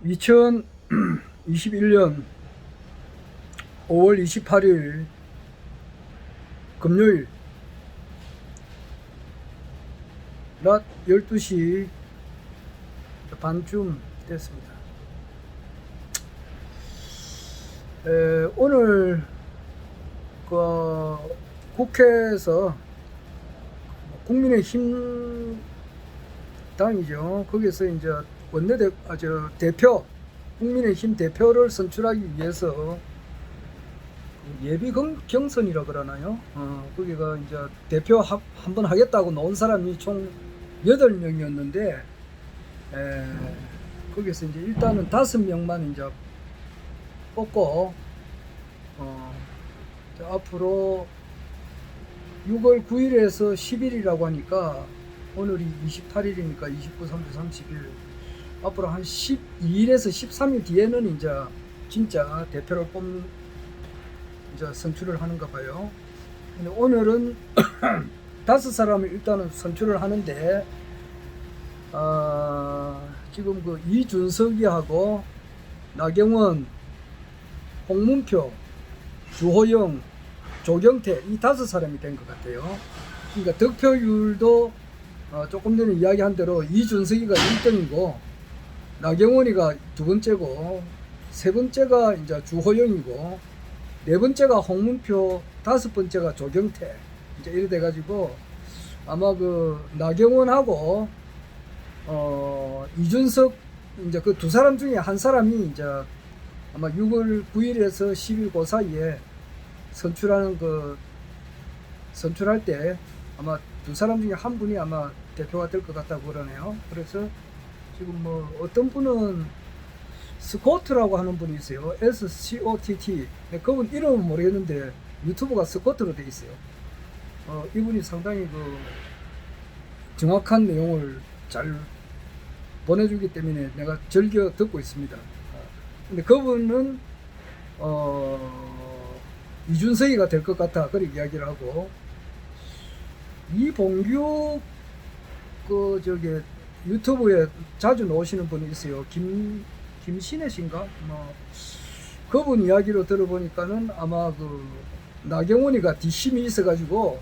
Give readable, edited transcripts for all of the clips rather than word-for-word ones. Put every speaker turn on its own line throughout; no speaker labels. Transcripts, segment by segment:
2021년 5월 28일 금요일 낮 12시 반쯤 됐습니다. 오늘 국회에서 국민의힘 당이죠. 거기서 이제 대표, 국민의힘 대표를 선출하기 위해서 예비 경선이라 그러나요? 거기가 이제 대표 한번 하겠다고 나온 사람이 총 8명이었는데, 거기서 이제 일단은 5명만 이제 뽑고, 앞으로 6월 9일에서 10일이라고 하니까, 오늘이 28일이니까 29, 30, 31. 앞으로 한 12일에서 13일 뒤에는 이제 진짜 대표를 이제 선출을 하는가 봐요. 근데 오늘은 5사람을 일단은 선출을 하는데, 지금 그 이준석이하고 나경원, 홍문표, 주호영, 조경태 이 5사람이 된 것 같아요. 그러니까 득표율도 조금 전에 이야기한 대로 이준석이가 1등이고 나경원이가 2번째고 3번째가 이제 주호영이고 4번째가 홍문표, 5번째가 조경태 이제 이래 돼가지고 아마 그 나경원하고 이준석 이제 그 2사람 중에 한 사람이 이제 아마 6월 9일에서 10일 그 사이에 선출할 때 아마 2사람 중에 한 분이 아마 대표가 될 것 같다고 그러네요. 그래서 지금 뭐 어떤 분은 스코트라고 하는 분이 있어요. SCOTT. 그분 이름은 모르겠는데 유튜브가 스코트로 돼 있어요. 이분이 상당히 그 정확한 내용을 잘 보내주기 때문에 내가 즐겨 듣고 있습니다. 근데 그분은 이준석이가 될 것 같아 그렇게 이야기를 하고, 이봉규 유튜브에 자주 나오시는 분이 있어요. 김신혜 씨인가? 그분 이야기로 들어보니까는 아마 그 나경원이가 뒷심이 있어가지고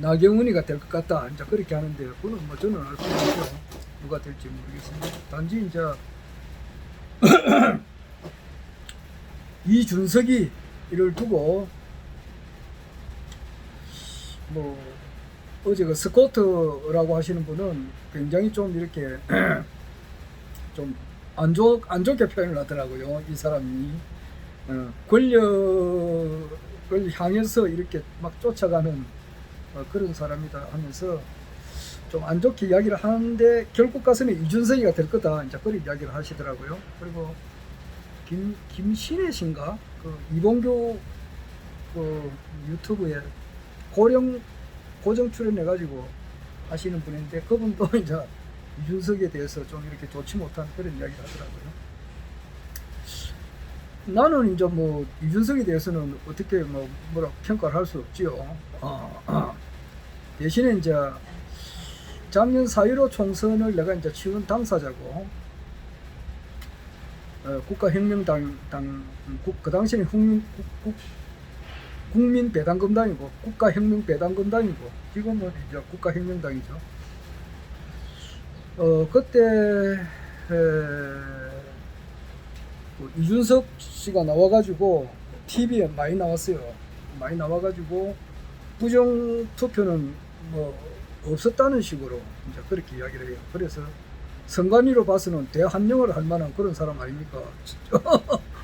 나경원이가 될 것 같다 이제 그렇게 하는데, 그건 뭐 저는 알 수 없죠. 누가 될지 모르겠습니다. 단지 이제 이준석이 이를 두고 뭐 어제 그 스코트라고 하시는 분은 굉장히 좀 이렇게 좀 안 좋게 표현을 하더라고요. 이 사람이 권력을 향해서 이렇게 막 쫓아가는 그런 사람이다 하면서 좀 안 좋게 이야기를 하는데, 결국 가서는 이준석이가 될 거다 이제 그런 이야기를 하시더라고요. 그리고 김신혜 씨인가? 그 이봉규 그 유튜브에 고정 출연해가지고 하시는 분인데, 그분도 이제 이준석에 대해서 좀 이렇게 좋지 못한 그런 이야기를 하더라고요. 나는 이제 뭐 이준석에 대해서는 어떻게 뭐라 평가를 할 수 없지요. 대신에 이제 작년 4.15 총선을 내가 이제 치른 당사자고, 국가혁명당 그 당시에는 국민배당금당이고 국가혁명배당금당이고 지금은 이제 국가혁명당이죠. 그때 이준석 씨가 나와가지고 TV에 많이 나왔어요. 많이 나와가지고 부정 투표는 뭐 없었다는 식으로 이제 그렇게 이야기를 해요. 그래서 선관위로 봐서는 대한영을 할 만한 그런 사람 아닙니까?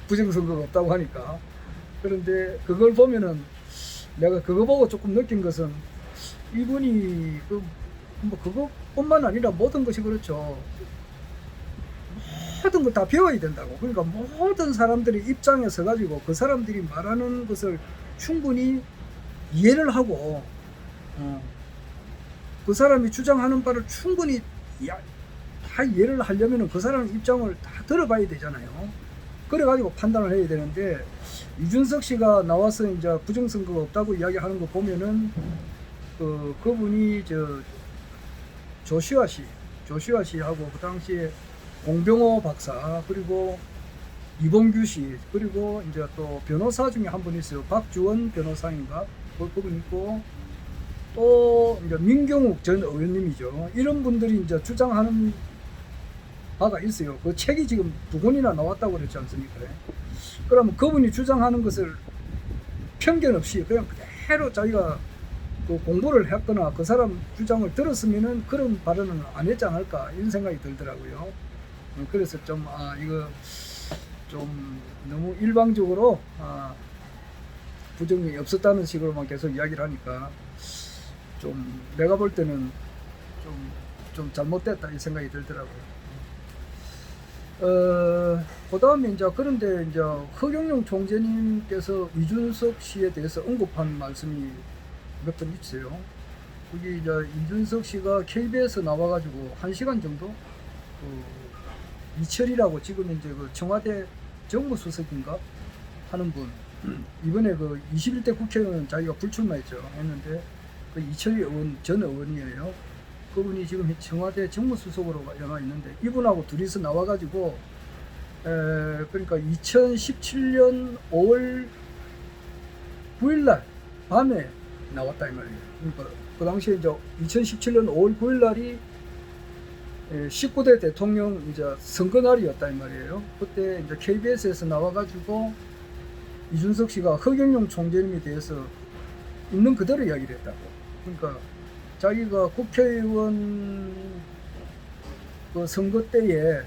부정선거가 없다고 하니까. 그런데 그걸 보면은 내가 그거 보고 조금 느낀 것은, 이분이 그것뿐만 아니라 모든 것이 그렇죠. 모든 걸 다 배워야 된다고. 그러니까 모든 사람들의 입장에 서가지고 그 사람들이 말하는 것을 충분히 이해를 하고, 그 사람이 주장하는 바를 충분히 다 이해를 하려면 그 사람 입장을 다 들어봐야 되잖아요. 그래가지고 판단을 해야 되는데, 이준석 씨가 나와서 이제 부정선거가 없다고 이야기하는 거 보면은 그분이 조시아 씨하고 그 당시에 공병호 박사, 그리고 이봉규 씨, 그리고 이제 또 변호사 중에 한 분 있어요. 박주원 변호사인가? 그분 있고, 또 이제 민경욱 전 의원님이죠. 이런 분들이 이제 주장하는 바가 있어요. 그 책이 지금 2권이나 나왔다고 그랬지 않습니까? 그러면 그분이 주장하는 것을 편견 없이 그냥 그대로 자기가 그 공부를 했거나 그 사람 주장을 들었으면은 그런 발언은 안 했지 않을까 이런 생각이 들더라고요. 그래서 좀 이거 좀 너무 일방적으로 부정이 없었다는 식으로만 계속 이야기를 하니까 좀 내가 볼 때는 좀 잘못됐다 이 생각이 들더라고요. 그 다음에 이제 그런데 이제 허경영 총재님께서 이준석 씨에 대해서 언급한 말씀이 몇 번 있어요. 거기 이제 이준석 씨가 KBS 나와가지고 1시간 정도 이철이라고 지금 이제 그 청와대 정무수석인가 하는 분, 이번에 그 21대 국회의원 자기가 불출마했죠. 했는데 그 이철이 의원, 전 의원이에요. 그분이 지금 청와대 정무수석으로 남아 있는데 이분하고 둘이서 나와가지고 그러니까 2017년 5월 9일날 밤에 나왔다 이 말이에요. 그러니까 그 당시에 이제 2017년 5월 9일날이 19대 대통령 이제 선거날이었다 이 말이에요. 그때 이제 KBS에서 나와가지고 이준석 씨가 허경영 총재님에 대해서 있는 그대로 이야기를 했다고. 그러니까 자기가 국회의원 그 선거 때에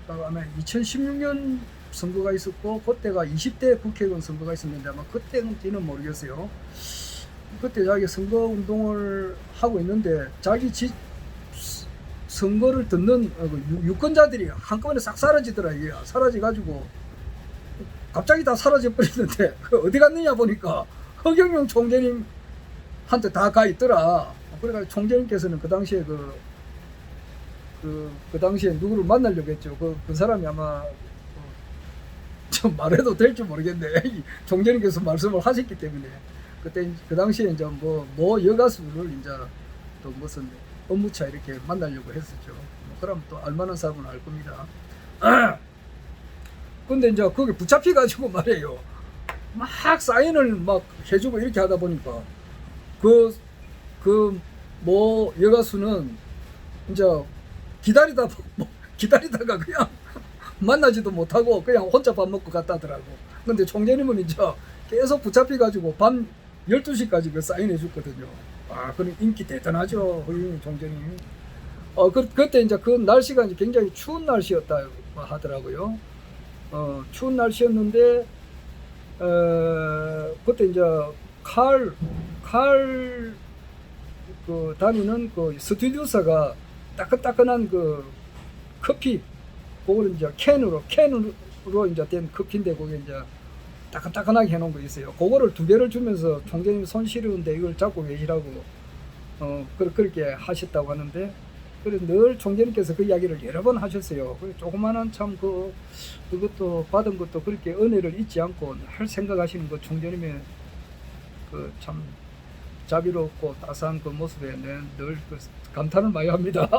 아마 2016년 선거가 있었고 그때가 20대 국회의원 선거가 있었는데 아마 그때인지는 모르겠어요. 그때 자기 선거 운동을 하고 있는데 자기 선거를 듣는 유권자들이 한꺼번에 싹 사라지더라. 이게 사라져가지고 갑자기 다 사라져 버리는데 어디 갔느냐 보니까 허경영 총재님한테 다 가 있더라. 그래가지고 총재님께서는 그 당시에 그 당시에 누구를 만나려고 했죠. 그 사람이 아마 좀 말해도 될지 모르겠네. 총재님께서 말씀을 하셨기 때문에 그때 그 당시에 이제 뭐 여가수를 이제 또 무슨 업무차 이렇게 만나려고 했었죠. 그럼 또 알만한 사람은 알 겁니다. 근데 이제 거기 붙잡혀 가지고 말이에요. 막 사인을 막 해주고 이렇게 하다 보니까 뭐 여가수는 이제 기다리다가 그냥 만나지도 못하고 그냥 혼자 밥 먹고 갔다더라고. 근데 총재님은 이제 계속 붙잡혀 가지고 밤 12시까지 그 사인해 줬거든요. 그런 인기 대단하죠, 허경영 총재님. 그때 이제 그 날씨가 이제 굉장히 추운 날씨였다 하더라고요. 추운 날씨였는데, 그때 이제 그 다니는 그 스튜디오사가 따끈따끈한 그 커피, 그걸 이제 캔으로 이제 된 커피인데, 그게 이제 따끈따끈하게 해놓은 거 있어요. 그거를 2개를 주면서 총재님 손 시려운데 이걸 잡고 계시라고 그렇게 하셨다고 하는데, 그래서 늘 총재님께서 그 이야기를 여러 번 하셨어요. 조그마한 참 그것도 받은 것도 그렇게 은혜를 잊지 않고 할 생각하시는 그 총재님의 그 참 자비롭고 따스한 그 모습에 늘 감탄을 많이 합니다.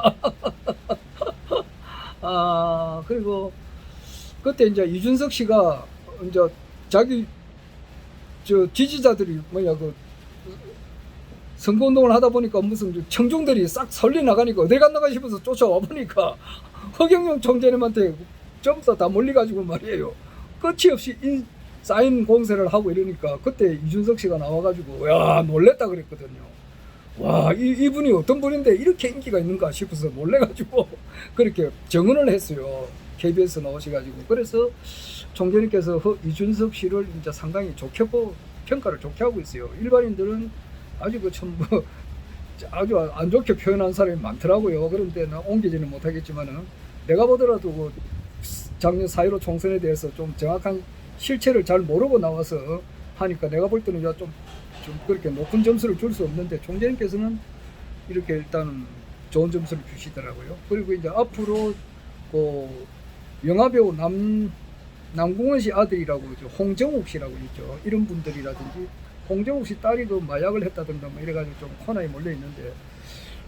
그리고 그때 이제 이준석 씨가 이제 자기 지지자들이 선거운동을 하다 보니까 무슨 청중들이 싹 설리 나가니까 어디 갔나가 싶어서 쫓아와 보니까 허경영 총재님한테 전부 다 몰려가지고 말이에요. 끝이 없이 사인 공세를 하고 이러니까 그때 이준석 씨가 나와가지고 야 놀랬다 그랬거든요. 와 이분이 어떤 분인데 이렇게 인기가 있는가 싶어서 놀래가지고 그렇게 정언을 했어요. KBS 나오셔가지고. 그래서 총재님께서 이준석 씨를 이제 상당히 평가를 좋게 하고 있어요. 일반인들은 아주 아주 안 좋게 표현한 사람이 많더라고요. 그런데 나 옮기지는 못하겠지만은 내가 보더라도 작년 4.15 총선에 대해서 좀 정확한 실체를 잘 모르고 나와서 하니까 내가 볼 때는 좀 그렇게 높은 점수를 줄 수 없는데 총재님께서는 이렇게 일단 좋은 점수를 주시더라고요. 그리고 이제 앞으로 영화배우 남궁원 씨 아들이라고 홍정욱 씨라고 있죠. 이런 분들이라든지 홍정욱 씨 딸이 마약을 했다든가 뭐 이래가지고 좀 코너에 몰려 있는데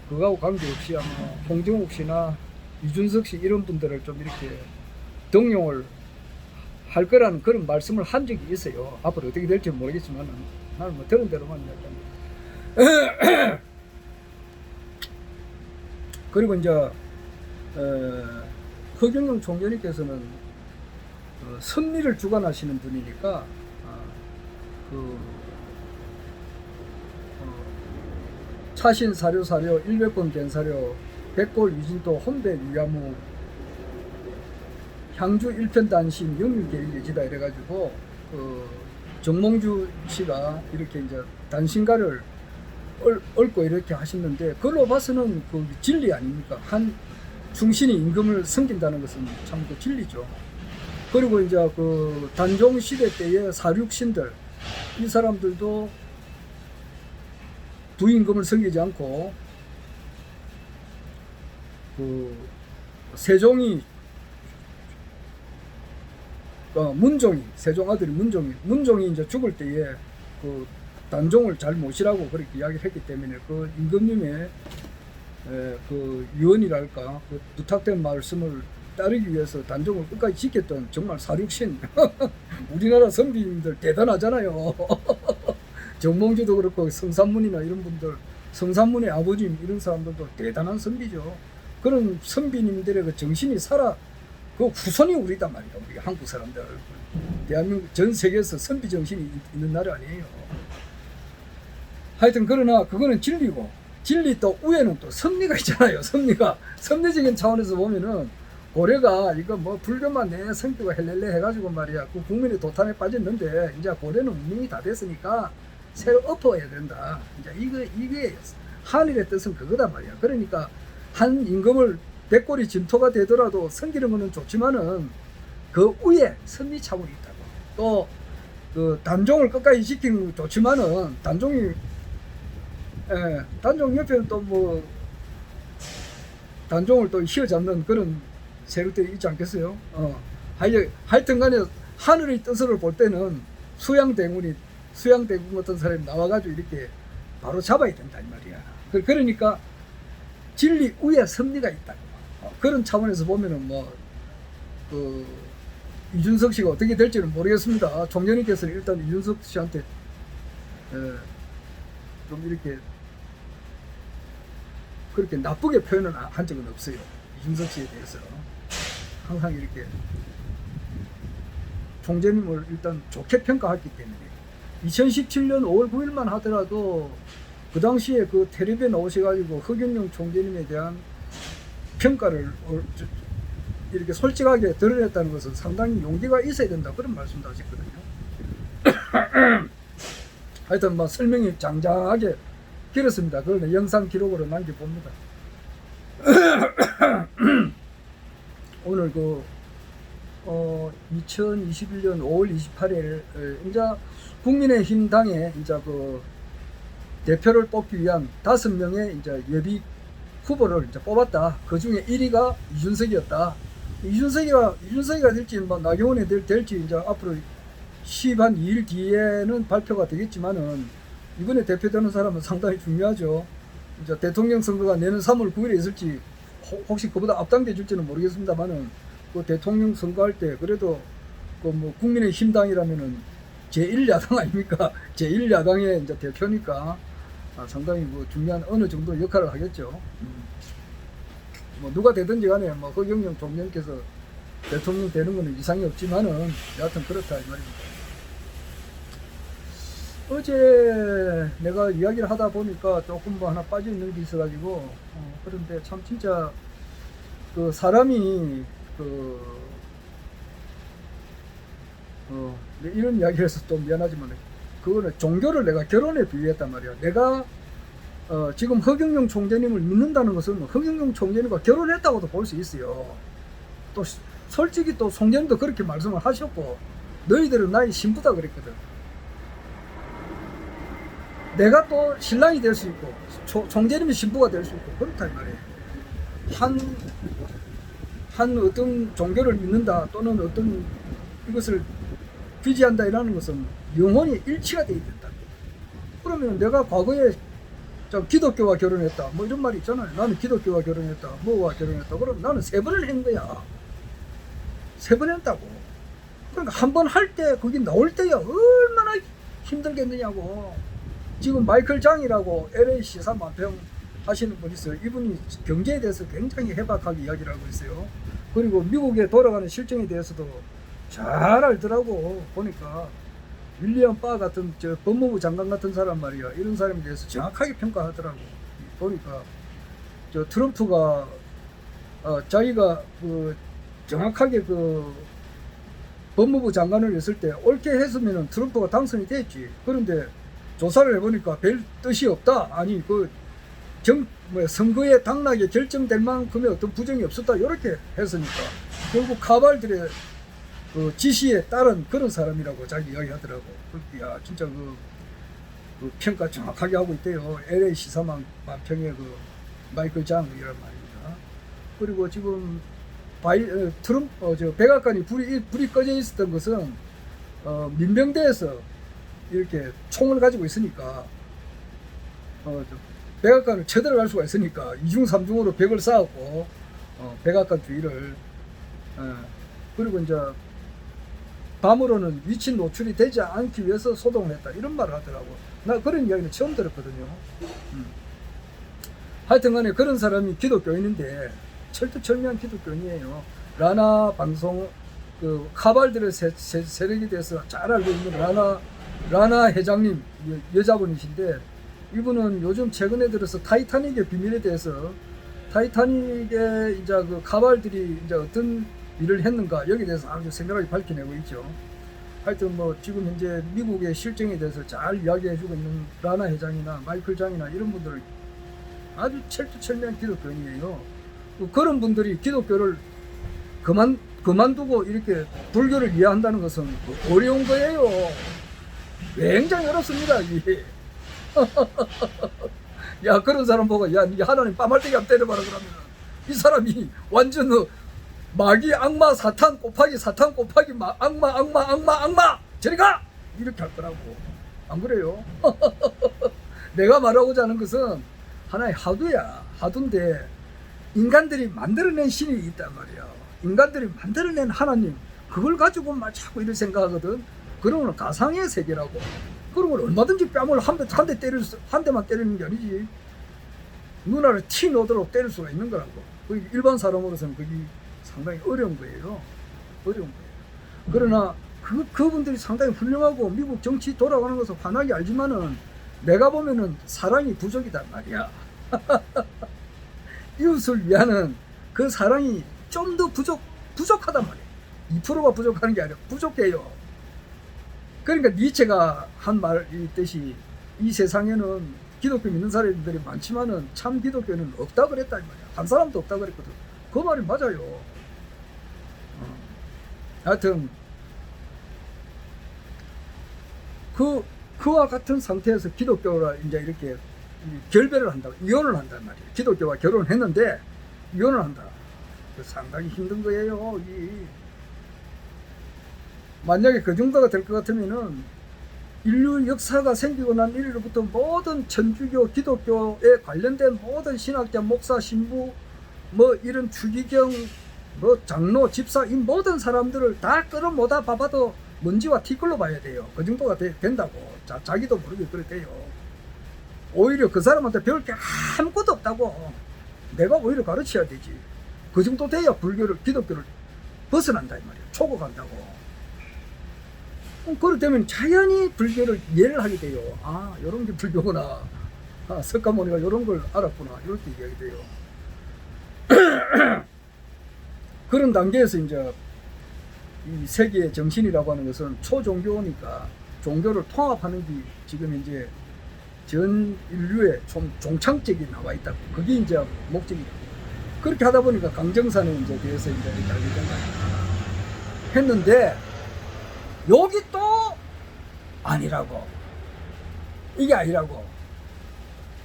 그거하고 관계없이 아마 홍정욱 씨나 이준석 씨 이런 분들을 좀 이렇게 등용을 할 거라는 그런 말씀을 한 적이 있어요. 앞으로 어떻게 될지 모르겠지만 나는 뭐 들은 대로만 이야기합니다. 그리고 이제 허경영 총재님께서는 선미를 주관하시는 분이니까 차신 사료 100건 갠사료 백골 유진도 혼배 유야무 향주 일편 단심 영유계일 예지다 이래가지고 정몽주 씨가 이렇게 이제 단신가를 얽고 이렇게 하셨는데 그걸로 봐서는 그 진리 아닙니까? 한 충신이 임금을 섬긴다는 것은 참 그 진리죠. 그리고 이제 그 단종 시대 때의 사륙신들 이 사람들도 부임금을 섬기지 않고 그 세종이 문종이 세종 아들이 문종이 이제 죽을 때에 그 단종을 잘 모시라고 그렇게 이야기를 했기 때문에 그 임금님의 그 유언이랄까 그 부탁된 말씀을 따르기 위해서 단종을 끝까지 지켰던 정말 사륙신 우리나라 선비님들 대단하잖아요. 정몽주도 그렇고 성삼문이나 이런 분들 성삼문의 아버님 이런 사람들도 대단한 선비죠. 그런 선비님들의 그 정신이 살아 그 후손이 우리단 말이에요. 우리 한국 사람들 대한민국 전 세계에서 선비 정신이 있는 나라 아니에요. 하여튼 그러나 그거는 진리고 진리 또 위에는 또 섭리가 있잖아요. 섭리적인 차원에서 보면은 고려가 이거 뭐 불교만 내 성격을 헬렐레 해가지고 말이야 그 국민의 도탄에 빠졌는데 이제 고려는 운명이 다 됐으니까 새로 엎어야 된다. 이제 이게 한일의 뜻은 그거다 말이야. 그러니까 한 임금을 백골이 진토가 되더라도 섬기는 거는 좋지만은 그 위에 섭리 차원이 있다고. 또 그 단종을 끝까지 지키는 건 좋지만은 단종 옆에는 또 뭐 단종을 또 휘어잡는 그런 세력들이 있지 않겠어요? 하여튼 간에 하늘의 뜻을 볼 때는 수양대군 같은 사람이 나와가지고 이렇게 바로 잡아야 된다 이 말이야. 그러니까 진리 위에 섭리가 있다. 그런 차원에서 보면은 이준석 씨가 어떻게 될지는 모르겠습니다. 총재님께서는 일단 이준석 씨한테 좀 이렇게 그렇게 나쁘게 표현을 한 적은 없어요. 이준석 씨에 대해서 항상 이렇게 총재님을 일단 좋게 평가했기 때문에 2017년 5월 9일만 하더라도 그 당시에 그 텔레비에 나오셔가지고 허경영 총재님에 대한 평가를 이렇게 솔직하게 드러냈다는 것은 상당히 용기가 있어야 된다 그런 말씀도 하셨거든요. 하여튼 뭐 설명이 장장하게 길었습니다. 그걸 영상 기록으로 남겨봅니다. 오늘 2021년 5월 28일 이제 국민의힘 당에 이제 그 대표를 뽑기 위한 5명의 이제 예비 후보를 이제 뽑았다. 그 중에 1위가 이준석이었다. 이준석이가 될지 뭐 나경원이 될지 이제 앞으로 10한 2일 뒤에는 발표가 되겠지만은 이번에 대표되는 사람은 상당히 중요하죠. 이제 대통령 선거가 내년 3월 9일에 있을지 혹시 그보다 앞당겨 줄지는 모르겠습니다만은 그 대통령 선거할 때 그래도 그 뭐 국민의힘 당이라면은 제1야당 아닙니까? 제1야당의 이제 대표니까 상당히 뭐 중요한 어느 정도 역할을 하겠죠. 뭐 누가 되든지 간에 뭐 허경영 총재님께서 대통령 되는 거는 이상이 없지만은 여하튼 그렇다 이 말입니다. 어제 내가 이야기를 하다 보니까 조금 뭐 하나 빠져 있는 게 있어가지고 그런데 참 진짜 그 사람이 이런 이야기를 해서 또 미안하지만 그거는 종교를 내가 결혼에 비유했단 말이야. 내가 지금 허경영 총재님을 믿는다는 것은 허경영 총재님과 결혼했다고도 볼 수 있어요. 또 솔직히 또 총재님도 그렇게 말씀을 하셨고 너희들은 나의 신부다 그랬거든. 내가 또 신랑이 될 수 있고 총재님이 신부가 될 수 있고 그렇다 이 말이에요. 한 어떤 종교를 믿는다 또는 어떤 이것을 비지한다 이라는 것은 영혼이 일치가 되어야 된다. 그러면 내가 과거에 자, 기독교와 결혼했다. 뭐 이런 말이 있잖아요. 나는 기독교와 결혼했다. 뭐와 결혼했다. 그럼 나는 3번을 한 거야. 3번 했다고. 그러니까 한 번 할 때 거기 나올 때야 얼마나 힘들겠느냐고. 지금 마이클 장이라고 LA 시사 만평 하시는 분 있어요. 이분이 경제에 대해서 굉장히 해박하게 이야기를 하고 있어요. 그리고 미국에 돌아가는 실정에 대해서도 잘 알더라고. 보니까 윌리엄 바 같은 저 법무부 장관 같은 사람 말이야. 이런 사람에 대해서 정확하게 평가하더라고. 보니까 저 트럼프가 자기가 그 정확하게 그 법무부 장관을 했을 때 옳게 했으면은 트럼프가 당선이 됐지. 그런데 조사를 해보니까 별 뜻이 없다. 아니 선거에 당락에 결정될 만큼의 어떤 부정이 없었다. 이렇게 했으니까 결국 카발들의 그 지시에 따른 그런 사람이라고 자기 이야기하더라고. 야 진짜 그 평가 정확하게 하고 있대요. LA 시사만 평의 그 마이클 장이란 말입니다. 그리고 지금 백악관이 불이 꺼져 있었던 것은 민병대에서 이렇게 총을 가지고 있으니까 백악관을 쳐들어갈 수가 있으니까 2중 3중으로 벽을 쌓았고 백악관 주위를 그리고 이제 밤으로는 위치 노출이 되지 않기 위해서 소동을 했다 이런 말을 하더라고. 나 그런 이야기는 처음 들었거든요. 하여튼 간에 그런 사람이 기독교인인데 철두철미한 기독교인이에요. 라나 방송 그 카발들의 세력에 대해서 잘 알고 있는 라나 회장님 여자분이신데 이분은 요즘 최근에 들어서 타이타닉의 비밀에 대해서 타이타닉의 이제 그 카발들이 이제 어떤 일을 했는가 여기에 대해서 아주 생각하게 밝혀내고 있죠. 하여튼 뭐 지금 현재 미국의 실정에 대해서 잘 이야기해주고 있는 라나 회장이나 마이클 장이나 이런 분들 아주 철두철미한 기독교인이에요. 그런 분들이 기독교를 그만두고 이렇게 불교를 이해한다는 것은 어려운 거예요. 굉장히 어렵습니다. 이게. 야 그런 사람 보고 야 니 하나님 빠말대기 한번 때려봐라 그러면 이 사람이 완전 마귀 악마 사탄 곱하기 악마 저리 가 이렇게 할 거라고. 안 그래요? 내가 말하고자 하는 것은 하나의 하두인데 인간들이 만들어낸 신이 있단 말이야. 인간들이 만들어낸 하나님 그걸 가지고 막 자꾸 이런 생각하거든. 그런 건 가상의 세계라고. 그런 걸 얼마든지 뺨을 한 대만 때리는 게 아니지. 눈알을 티 놓도록 때릴 수가 있는 거라고. 일반 사람으로서는 그게 상당히 어려운 거예요. 그러나 그분들이 상당히 훌륭하고 미국 정치 돌아가는 것을 환하게 알지만은 내가 보면은 사랑이 부족이단 말이야. 이웃을 위하는 그 사랑이 좀 더 부족하단 말이야. 2%가 부족하는 게 아니라 부족해요. 그러니까 니체가 한 말이 있듯이 이 세상에는 기독교 믿는 사람들이 많지만은 참 기독교는 없다 그랬다 이 말이야. 한 사람도 없다 그랬거든. 그 말이 맞아요. 하여튼 그와 같은 상태에서 기독교라 이제 이렇게 결별을 한다, 이혼을 한단 말이에요. 기독교와 결혼했는데 이혼을 한다. 상당히 힘든 거예요. 만약에 그 정도가 될 것 같으면은 인류 역사가 생기고 난 이래로부터 모든 천주교, 기독교에 관련된 모든 신학자, 목사, 신부, 뭐 이런 추기경, 뭐 장로, 집사 이 모든 사람들을 다 끌어모아 봐봐도 먼지와 티끌로 봐야 돼요. 그 정도가 된다고. 자기도 모르게 그래 돼요. 오히려 그 사람한테 배울 게 아무것도 없다고. 내가 오히려 가르쳐야 되지. 그 정도 돼야 기독교를 벗어난다 이 말이야. 초고간다고. 그렇다면 자연히 불교를 이해를 하게 돼요. 아, 요런 게 불교구나. 아, 석가모니가 요런 걸 알았구나. 이렇게 이야기 돼요. 그런 단계에서 이제 이 세계의 정신이라고 하는 것은 초종교니까 종교를 통합하는 게 지금 이제 전 인류의 좀 종착적이 나와 있다고. 그게 이제 목적이다. 그렇게 하다 보니까 강정산에 이제 대해서 이제 이렇게 알게 된 거야. 했는데 여기 또 아니라고. 이게 아니라고.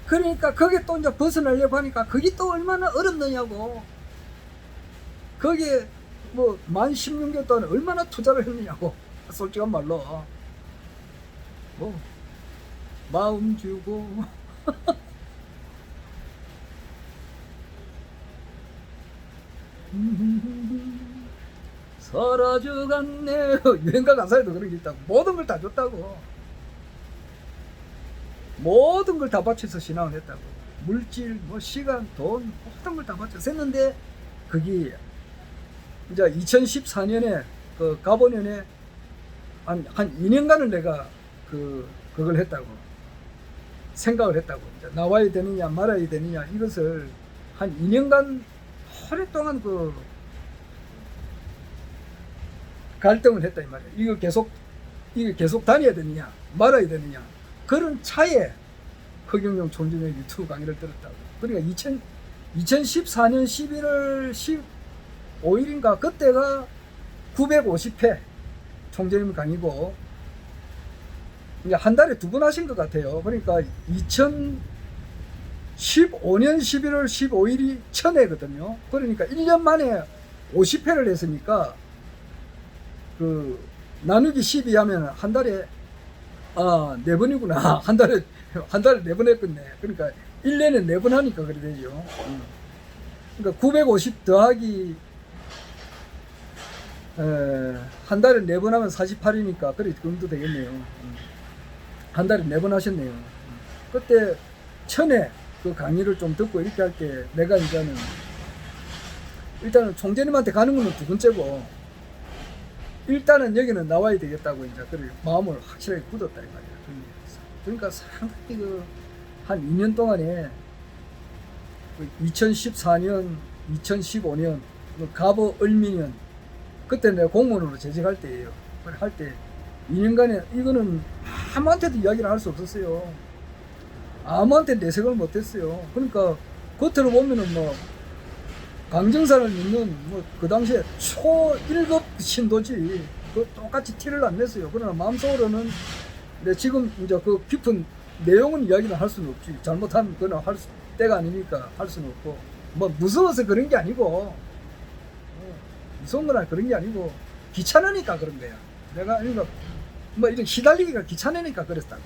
그러니까 거기에 또 이제 벗어나려고 하니까 그게 또 얼마나 어렵느냐고. 거기에 뭐 만 16년 동안 얼마나 투자를 했느냐고. 솔직한 말로. 뭐 마음 주고 사라져갔네. 유행가 가사에도 그런 게 있다고. 모든 걸 다 줬다고. 모든 걸 다 바쳐서 신앙을 했다고. 물질, 뭐 시간, 돈, 모든 걸 다 바쳐서 했는데 그게 이제 2014년에 그 가보년에 한 2년간을 내가 그걸 했다고. 생각을 했다고. 이제 나와야 되느냐 말아야 되느냐 이것을 한 2년간 오랫동안 갈등을 했다 이 말이야. 이거 계속 다녀야 되느냐 말아야 되느냐. 그런 차에 허경영 총재의 유튜브 강의를 들었다고. 그러니까 2014년 11월 15일인가 그때가 950회 총재님 강의고 이제 한 달에 2번 하신 것 같아요. 그러니까 2015년 11월 15일이 1000회거든요. 그러니까 1년 만에 50회를 했으니까 나누기 12 하면 한 달에 4번이구나. 한 달에 4번 했겠네. 그러니까 1년에 4번 하니까 그래 되죠. 그러니까 950 더하기 한 달에 4번 하면 48이니까 그래 그 정도 되겠네요. 한 달에 4번 하셨네요. 그때 1000회 그 강의를 좀 듣고 이렇게 할 때 내가 일단은 총재님한테 가는 거는 2번째고 일단은 여기는 나와야 되겠다고 이제 그래 마음을 확실하게 굳었다 이 말이야. 그러니까 상당히 한 2년 동안에 2014년, 2015년, 갑오 을미년 그때 내가 공무원으로 재직할 때예요. 할 때 2년간에 이거는 아무한테도 이야기를 할 수 없었어요. 아무한테 내색을 못했어요. 그러니까 겉으로 보면은 뭐 강정산을 믿는 뭐 그 당시에 초 1급 신도지 똑같이 티를 안 냈어요. 그러나 마음속으로는 지금 이제 그 깊은 내용은 이야기는 할 수는 없지. 잘못하면 그건 할 때가 아니니까 할 수는 없고 뭐 무서워서 그런 게 아니고 무서운 거나 그런 게 아니고 귀찮으니까 그런 거야. 내가 그러니까 뭐 이런 시달리기가 귀찮으니까 그랬다고.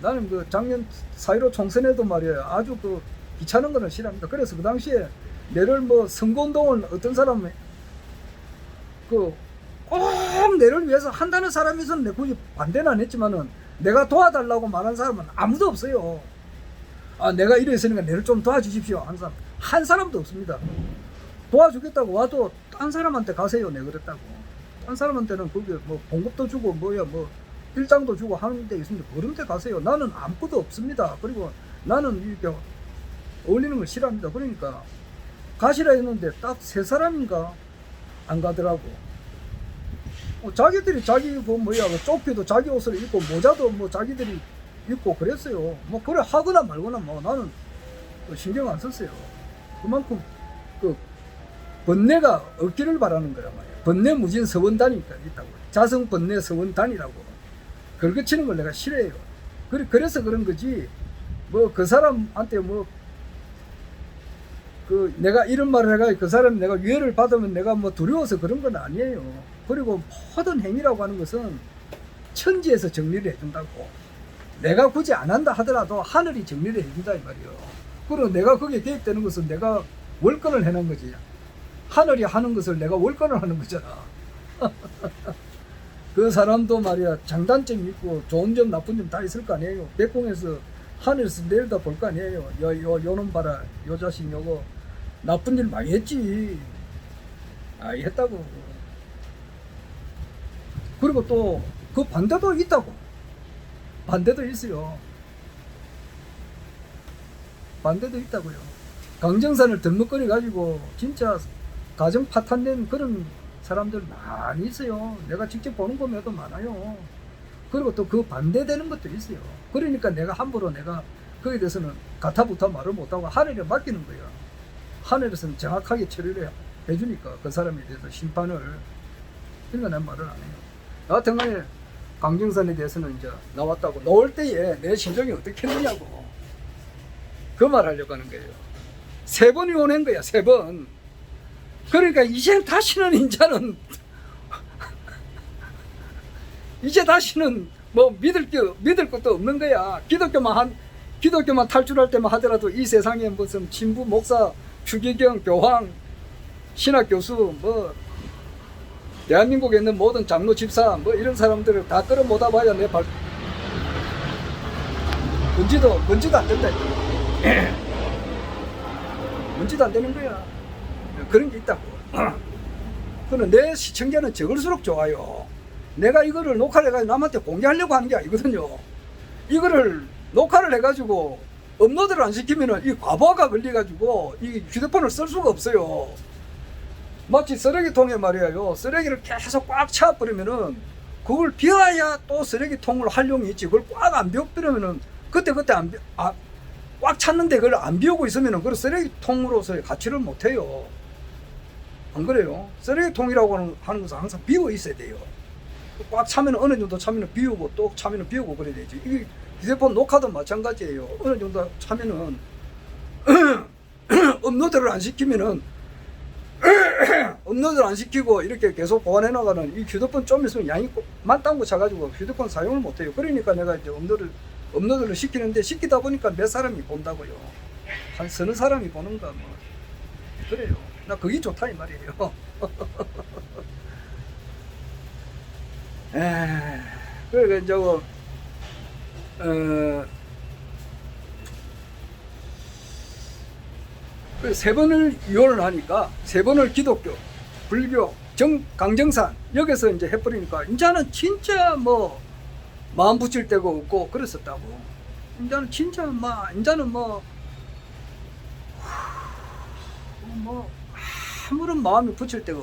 나는 그 작년 4.15 총선에도 말이에요. 아주 귀찮은 거는 싫어합니다. 그래서 그 당시에 내를 뭐 선거운동을 어떤 사람이 꼭 내를 위해서 한다는 사람이 있었는데 굳이 반대는 안 했지만은 내가 도와달라고 말한 사람은 아무도 없어요. 내가 이래 있으니까 내를 좀 도와주십시오 하는 사람 한 사람도 없습니다. 도와주겠다고 와도 딴 사람한테 가세요. 내 그랬다고. 딴 사람한테는 그게 뭐 봉급도 주고 뭐 일당도 주고 하는 데 있으니까 그런 데 가세요. 나는 아무것도 없습니다. 그리고 나는 이렇게 어울리는 걸 싫어합니다. 그러니까 가시라 했는데 딱 3사람인가 안 가더라고. 자기들이 자기 조끼도 자기 옷을 입고 모자도 뭐 자기들이 입고 그랬어요. 뭐 그래 하거나 말거나 뭐 나는 신경 안 썼어요. 그만큼 번뇌가 없기를 바라는 거란 말이야. 번뇌 무진 서원단이 있다고. 자성 번뇌 서원단이라고. 걸거치는 걸 내가 싫어해요. 그래서 그런 거지. 뭐 그 사람한테 내가 이런 말을 해가지고 그 사람이 내가 위해를 받으면 내가 뭐 두려워서 그런 건 아니에요. 그리고 모든 행위라고 하는 것은 천지에서 정리를 해준다고. 내가 굳이 안 한다 하더라도 하늘이 정리를 해준다 이 말이에요. 그리고 내가 거기에 개입되는 것은 내가 월권을 해놓은 거지. 하늘이 하는 것을 내가 월권을 하는 거잖아. 그 사람도 말이야 장단점이 있고 좋은 점 나쁜 점 다 있을 거 아니에요. 백공에서 하늘에서 내려다 볼 거 아니에요. 요놈 봐라, 요 자식 요거 나쁜 일 많이 했지. 했다고. 그리고 또 그 반대도 있다고. 반대도 있어요. 반대도 있다고요. 강정산을 덜먹거려 가지고 진짜 가정 파탄된 그런 사람들 많이 있어요. 내가 직접 보는 거면도 많아요. 그리고 또 그 반대되는 것도 있어요. 그러니까 내가 함부로 내가 거기에 대해서는 가타부타 말을 못하고 하늘에 맡기는 거예요. 하늘에서는 정확하게 처리를 해주니까 그 사람에 대해서 심판을. 그러니까 난 말을 안 해요. 여하튼 간에 강정산에 대해서는 이제 나왔다고. 나올 때에 내 심정이 어떻게 했느냐고 그 말 하려고 하는 거예요. 3번이 오는 거야. 3번. 그러니까 이제 다시는 이제 다시는 뭐 믿을 것도 없는 거야. 기독교만 탈출할 때만 하더라도 이 세상에 무슨 신부 목사 추기경, 교황, 신학 교수, 뭐 대한민국에 있는 모든 장로 집사, 뭐 이런 사람들을 다 끌어 모아 봐야 내 발, 먼지도 안 된다. 먼지도 안 되는 거야. 그런 게 있다고. 그는 내 시청자는 적을수록 좋아요. 내가 이거를 녹화를 해가지고 남한테 공개하려고 하는 게 아니거든요. 이거를 녹화를 해가지고 업로드를 안 시키면은 이 과부하가 걸려가지고 이 휴대폰을 쓸 수가 없어요. 마치 쓰레기통에 말이에요. 쓰레기를 계속 꽉 차버리면은 그걸 비워야 또 쓰레기통으로 활용이 있지. 그걸 꽉 안 비워버리면은 그때 꽉 찼는데 그걸 안 비우고 있으면은 그걸 쓰레기통으로서의 가치를 못 해요. 안 그래요? 쓰레기통이라고 하는 것은 항상 비워 있어야 돼요. 꽉 차면 어느 정도 차면은 비우고 또 차면은 비우고 그래야 되지. 이게 휴대폰 녹화도 마찬가지예요. 어느 정도 차면은 업로드를 안 시키면은 업로드를 안 시키고 이렇게 계속 보관해 나가는 이 휴대폰 좀 있으면 양이 만땅고 차가지고 휴대폰 사용을 못 해요. 그러니까 내가 이제 업로드를 시키는데 시키다 보니까 몇 사람이 본다고요. 한 서너 사람이 보는가 뭐 그래요. 나 그게 좋다 이 말이에요. 그러니까 이제 세 번을 이혼을 하니까 세 번을 기독교, 불교, 강정산 여기서 이제 해버리니까 이제는 진짜 뭐 마음 붙일 데가 없고 그랬었다고. 이제는 진짜 이제는 뭐 아무런 마음을 붙일 데가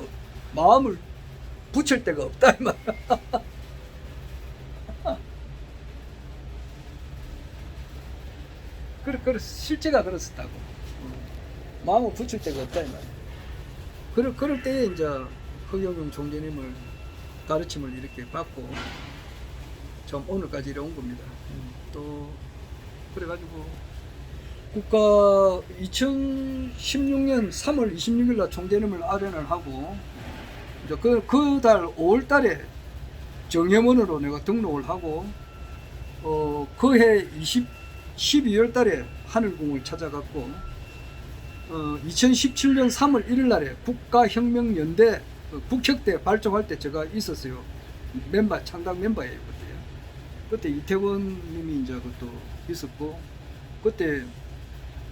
없다 이 말. 그래 실제가 그랬었다고. 마음을 붙일 데가 없다 이 말. 그럴 때에 이제 허경영 총재님을 가르침을 이렇게 받고 좀 오늘까지 이래 온 겁니다. 또 그래가지고 국가 2016년 3월 26일 날 총재님을 아련을 하고 이제 그 달 5월 달에 정회원으로 내가 등록을 하고 그해 12월 달에 하늘궁을 찾아갔고 2017년 3월 1일 날에 국가혁명연대 국혁대 발족할 때 제가 있었어요. 창당 멤버예요. 그때 이태원 님이 이제 그것도 있었고 그때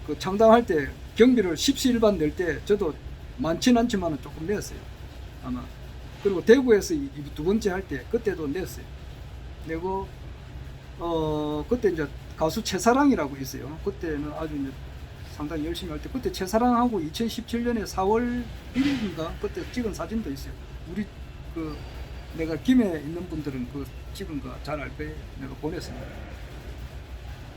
그 창당할 때 경비를 십시일반 낼 때 저도 많진 않지만 조금 냈어요. 아마. 그리고 대구에서 두 번째 할 때 그때도 냈어요. 내고 그때 이제 가수 최사랑이라고 있어요. 그때는 아주 이제 상당히 열심히 할 때 그때 최사랑하고 2017년에 4월 1일인가 그때 찍은 사진도 있어요. 우리 내가 김해 있는 분들은 그 찍은 거 잘 알 거예요. 내가 보냈습니다.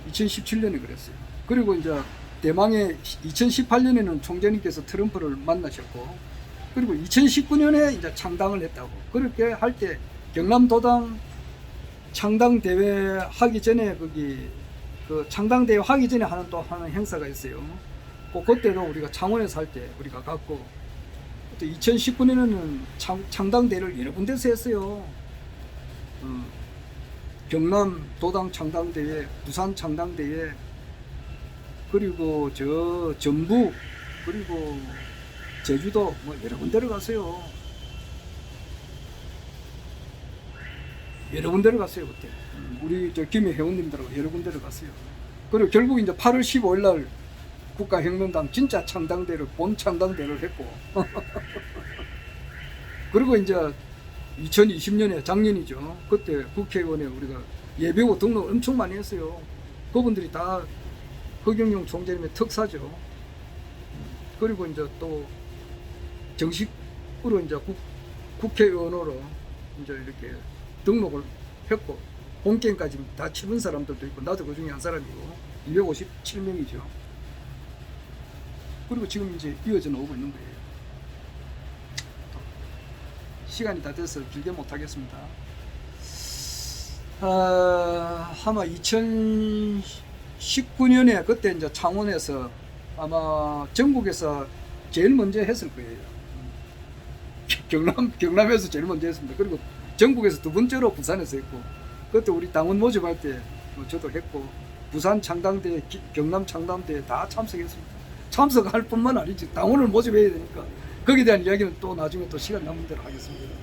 2017년에 그랬어요. 그리고 이제 대망의 2018년에는 총재님께서 트럼프를 만나셨고 그리고 2019년에 이제 창당을 했다고. 그렇게 할 때 경남도당 창당대회 하기 전에 거기 그 창당대회 하기 전에 하는 행사가 있어요. 그때도 우리가 창원에서 할 때 우리가 갔고 그때 2019년에는 창당대회를 여러 군데서 했어요. 경남 도당 창당대회, 부산 창당대회, 그리고 전북, 그리고 제주도 뭐 여러 군데를 갔어요. 여러 군데를 갔어요 그때. 우리 김해 회원님들하고 여러 군데를 갔어요. 그리고 결국 이제 8월 15일 날 국가혁명당 진짜 창당대회를 본 창당대회를 했고 그리고 이제 2020년에 작년이죠. 그때 국회의원에 우리가 예비후 등록 엄청 많이 했어요. 그분들이 다 허경영 총재님의 특사죠. 그리고 이제 또 정식으로 이제 국회의원으로 이제 이렇게 등록을 했고 본게임까지 다 치른 사람들도 있고 나도 그 중에 한 사람이고 257명이죠. 그리고 지금 이제 이어져 나오고 있는 거예요. 시간이 다 돼서 길게 못하겠습니다. 아마 2019년에 그때 이제 창원에서 아마 전국에서 제일 먼저 했을 거예요. 경남에서 제일 먼저 했습니다. 그리고 전국에서 두 번째로 부산에서 했고 그때 우리 당원 모집할 때 저도 했고 부산 창당대, 경남 창당대 다 참석했습니다. 참석할 뿐만 아니지 당원을 모집해야 되니까 거기에 대한 이야기는 또 나중에 또 시간 남은 대로 하겠습니다.